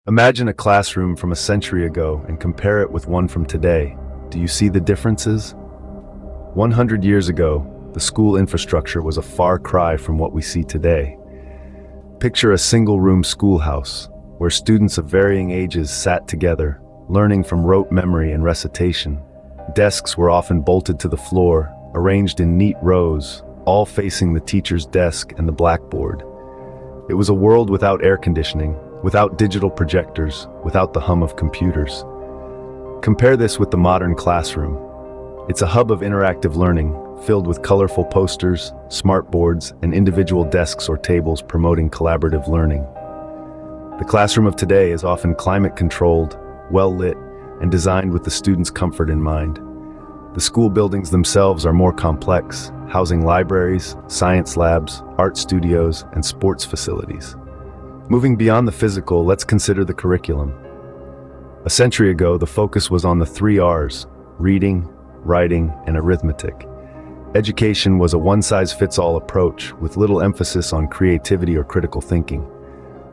Imagine a classroom from a century ago and compare it with one from today. Do you see the differences? 100 years ago, the school infrastructure was a far cry from what we see today. Picture a single-room schoolhouse, where students of varying ages sat together, learning from rote memory and recitation. Desks were often bolted to the floor, arranged in neat rows, all facing the teacher's desk and the blackboard. It was a world without air conditioning, without digital projectors, without the hum of computers. Compare this with the modern classroom. It's a hub of interactive learning, filled with colorful posters, smartboards, and individual desks or tables promoting collaborative learning. The classroom of today is often climate-controlled, well-lit, and designed with the student's comfort in mind. The school buildings themselves are more complex, housing libraries, science labs, art studios, and sports facilities. Moving beyond the physical, let's consider the curriculum. A century ago, the focus was on the 3 R's: reading, writing, and arithmetic. Education was a one-size-fits-all approach, with little emphasis on creativity or critical thinking.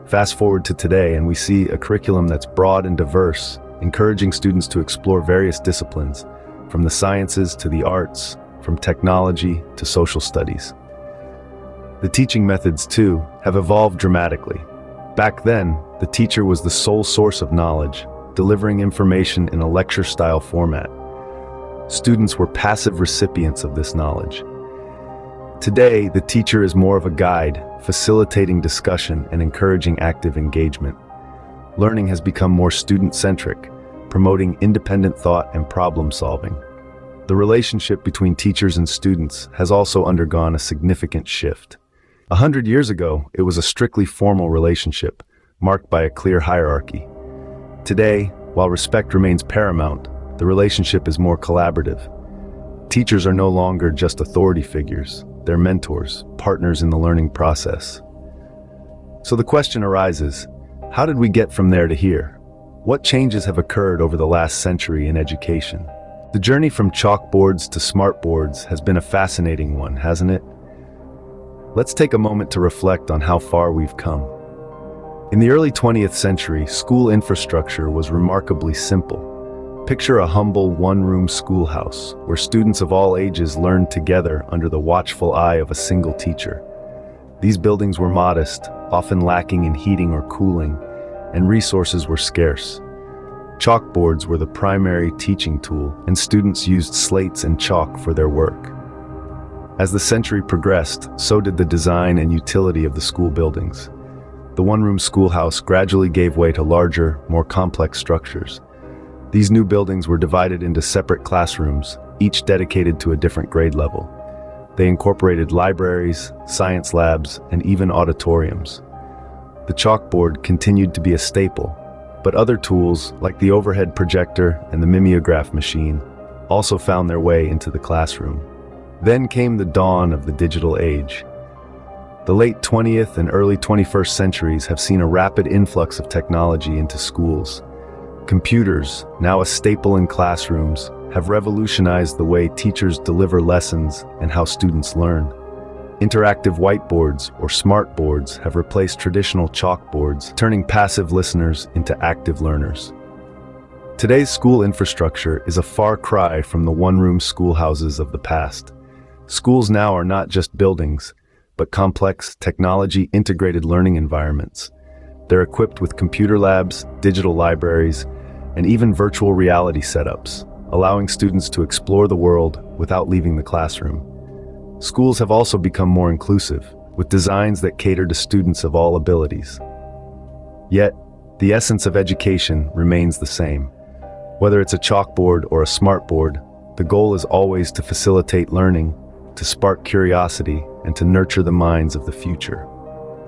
Fast forward to today, and we see a curriculum that's broad and diverse, encouraging students to explore various disciplines, from the sciences to the arts, from technology to social studies. The teaching methods, too, have evolved dramatically. Back then, the teacher was the sole source of knowledge, delivering information in a lecture-style format. Students were passive recipients of this knowledge. Today, the teacher is more of a guide, facilitating discussion and encouraging active engagement. Learning has become more student-centric, promoting independent thought and problem-solving. The relationship between teachers and students has also undergone a significant shift. 100 years ago, it was a strictly formal relationship, marked by a clear hierarchy. Today, while respect remains paramount, the relationship is more collaborative. Teachers are no longer just authority figures, they're mentors, partners in the learning process. So the question arises, how did we get from there to here? What changes have occurred over the last century in education? The journey from chalkboards to smartboards has been a fascinating one, hasn't it? Let's take a moment to reflect on how far we've come. In the early 20th century, school infrastructure was remarkably simple. Picture a humble one-room schoolhouse, where students of all ages learned together under the watchful eye of a single teacher. These buildings were modest, often lacking in heating or cooling, and resources were scarce. Chalkboards were the primary teaching tool, and students used slates and chalk for their work. As the century progressed, so did the design and utility of the school buildings. The one-room schoolhouse gradually gave way to larger, more complex structures. These new buildings were divided into separate classrooms, each dedicated to a different grade level. They incorporated libraries, science labs, and even auditoriums. The chalkboard continued to be a staple, but other tools, like the overhead projector and the mimeograph machine, also found their way into the classroom. Then came the dawn of the digital age. The late 20th and early 21st centuries have seen a rapid influx of technology into schools. Computers, now a staple in classrooms, have revolutionized the way teachers deliver lessons and how students learn. Interactive whiteboards, or smartboards, have replaced traditional chalkboards, turning passive listeners into active learners. Today's school infrastructure is a far cry from the one-room schoolhouses of the past. Schools now are not just buildings, but complex, technology-integrated learning environments. They're equipped with computer labs, digital libraries, and even virtual reality setups, allowing students to explore the world without leaving the classroom. Schools have also become more inclusive, with designs that cater to students of all abilities. Yet, the essence of education remains the same. Whether it's a chalkboard or a smartboard, the goal is always to facilitate learning, to spark curiosity, and to nurture the minds of the future.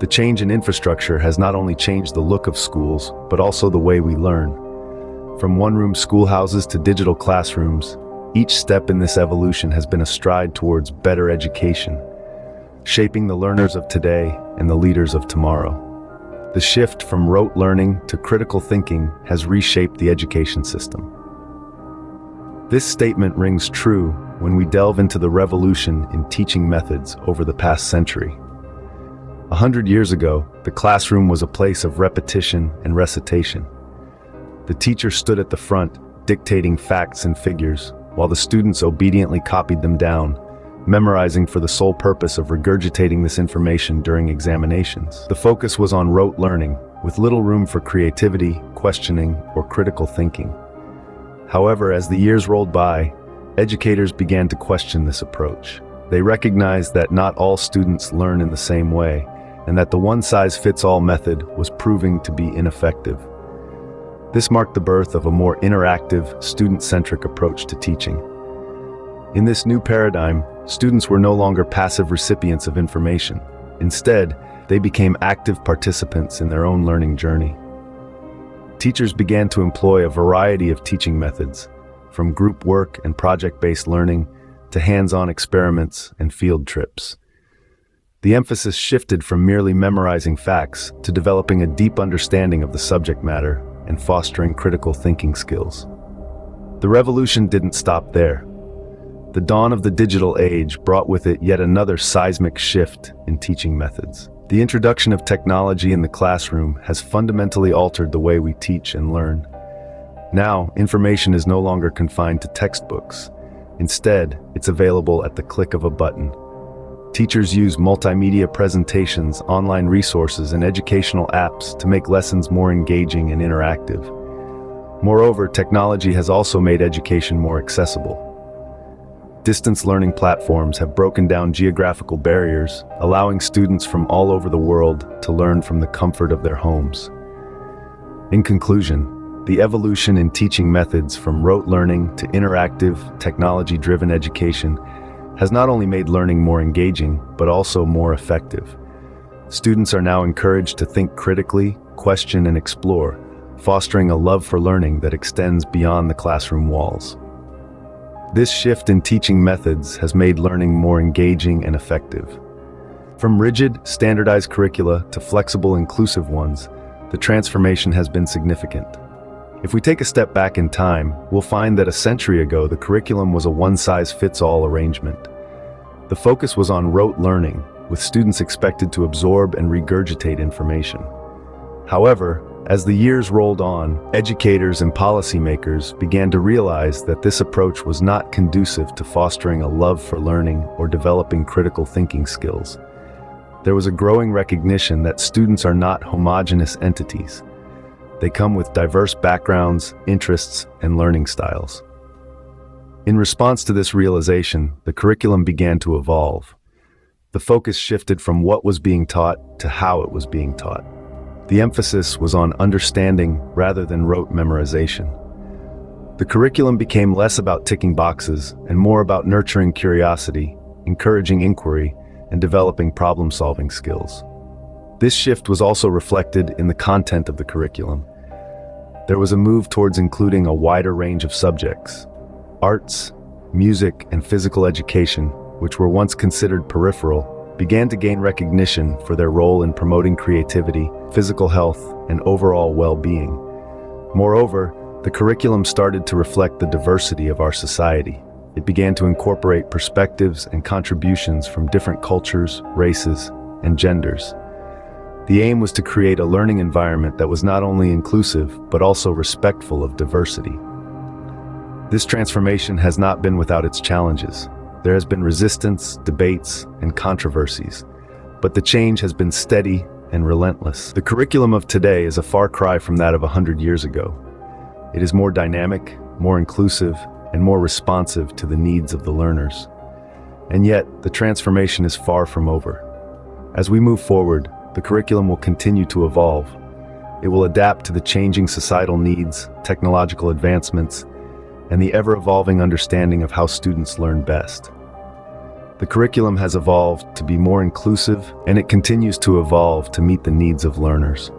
The change in infrastructure has not only changed the look of schools, but also the way we learn. From one-room schoolhouses to digital classrooms, each step in this evolution has been a stride towards better education, shaping the learners of today and the leaders of tomorrow. The shift from rote learning to critical thinking has reshaped the education system. This statement rings true when we delve into the revolution in teaching methods over the past century. 100 years ago, the classroom was a place of repetition and recitation. The teacher stood at the front, dictating facts and figures, while the students obediently copied them down, memorizing for the sole purpose of regurgitating this information during examinations. The focus was on rote learning, with little room for creativity, questioning, or critical thinking. However, as the years rolled by, educators began to question this approach. They recognized that not all students learn in the same way, and that the one-size-fits-all method was proving to be ineffective. This marked the birth of a more interactive, student-centric approach to teaching. In this new paradigm, students were no longer passive recipients of information. Instead, they became active participants in their own learning journey. Teachers began to employ a variety of teaching methods, from group work and project-based learning to hands-on experiments and field trips. The emphasis shifted from merely memorizing facts to developing a deep understanding of the subject matter and fostering critical thinking skills. The revolution didn't stop there. The dawn of the digital age brought with it yet another seismic shift in teaching methods. The introduction of technology in the classroom has fundamentally altered the way we teach and learn. Now, information is no longer confined to textbooks. Instead, it's available at the click of a button. Teachers use multimedia presentations, online resources, and educational apps to make lessons more engaging and interactive. Moreover, technology has also made education more accessible. Distance learning platforms have broken down geographical barriers, allowing students from all over the world to learn from the comfort of their homes. In conclusion, the evolution in teaching methods from rote learning to interactive, technology-driven education has not only made learning more engaging, but also more effective. Students are now encouraged to think critically, question, and explore, fostering a love for learning that extends beyond the classroom walls. This shift in teaching methods has made learning more engaging and effective. From rigid, standardized curricula to flexible, inclusive ones, the transformation has been significant. If we take a step back in time, we'll find that a century ago the curriculum was a one-size-fits-all arrangement. The focus was on rote learning, with students expected to absorb and regurgitate information. However, as the years rolled on, educators and policymakers began to realize that this approach was not conducive to fostering a love for learning or developing critical thinking skills. There was a growing recognition that students are not homogeneous entities. They come with diverse backgrounds, interests, and learning styles. In response to this realization, the curriculum began to evolve. The focus shifted from what was being taught to how it was being taught. The emphasis was on understanding rather than rote memorization. The curriculum became less about ticking boxes and more about nurturing curiosity, encouraging inquiry, and developing problem-solving skills. This shift was also reflected in the content of the curriculum. There was a move towards including a wider range of subjects. Arts, music, and physical education, which were once considered peripheral, began to gain recognition for their role in promoting creativity, physical health, and overall well-being. Moreover, the curriculum started to reflect the diversity of our society. It began to incorporate perspectives and contributions from different cultures, races, and genders. The aim was to create a learning environment that was not only inclusive, but also respectful of diversity. This transformation has not been without its challenges. There has been resistance, debates, and controversies, but the change has been steady and relentless. The curriculum of today is a far cry from that of 100 years ago. It is more dynamic, more inclusive, and more responsive to the needs of the learners. And yet, the transformation is far from over. As we move forward, the curriculum will continue to evolve. It will adapt to the changing societal needs, technological advancements, and the ever-evolving understanding of how students learn best. The curriculum has evolved to be more inclusive, and it continues to evolve to meet the needs of learners.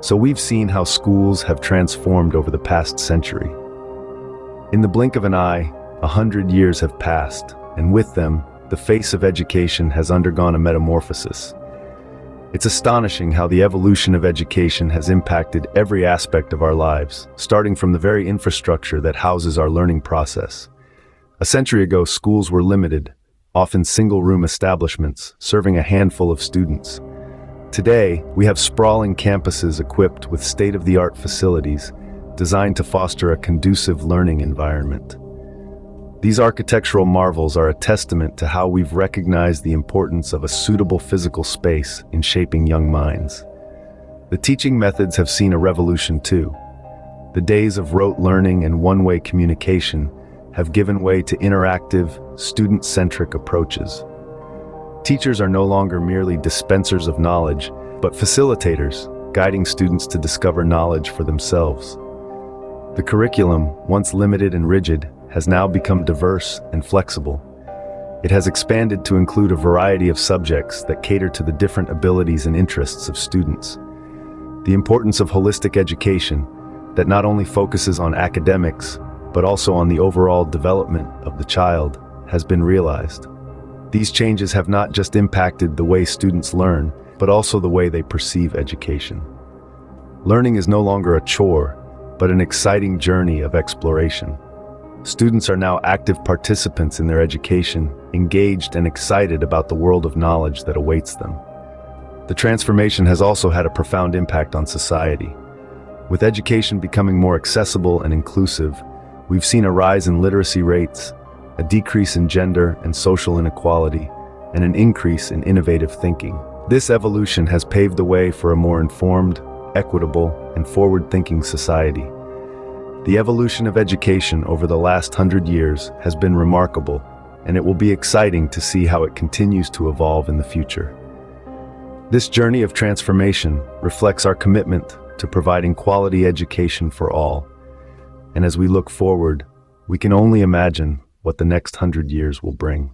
So we've seen how schools have transformed over the past century. In the blink of an eye, 100 years have passed, and with them, the face of education has undergone a metamorphosis. It's astonishing how the evolution of education has impacted every aspect of our lives, starting from the very infrastructure that houses our learning process. A century ago, schools were limited, often single-room establishments, serving a handful of students. Today, we have sprawling campuses equipped with state-of-the-art facilities designed to foster a conducive learning environment. These architectural marvels are a testament to how we've recognized the importance of a suitable physical space in shaping young minds. The teaching methods have seen a revolution too. The days of rote learning and one-way communication have given way to interactive, student-centric approaches. Teachers are no longer merely dispensers of knowledge, but facilitators, guiding students to discover knowledge for themselves. The curriculum, once limited and rigid, has now become diverse and flexible. It has expanded to include a variety of subjects that cater to the different abilities and interests of students. The importance of holistic education, that not only focuses on academics, but also on the overall development of the child, has been realized. These changes have not just impacted the way students learn, but also the way they perceive education. Learning is no longer a chore, but an exciting journey of exploration. Students are now active participants in their education, engaged and excited about the world of knowledge that awaits them. The transformation has also had a profound impact on society. With education becoming more accessible and inclusive, we've seen a rise in literacy rates, a decrease in gender and social inequality, and an increase in innovative thinking. This evolution has paved the way for a more informed, equitable, and forward-thinking society. The evolution of education over the last 100 years has been remarkable, and it will be exciting to see how it continues to evolve in the future. This journey of transformation reflects our commitment to providing quality education for all. And as we look forward, we can only imagine what the next 100 years will bring.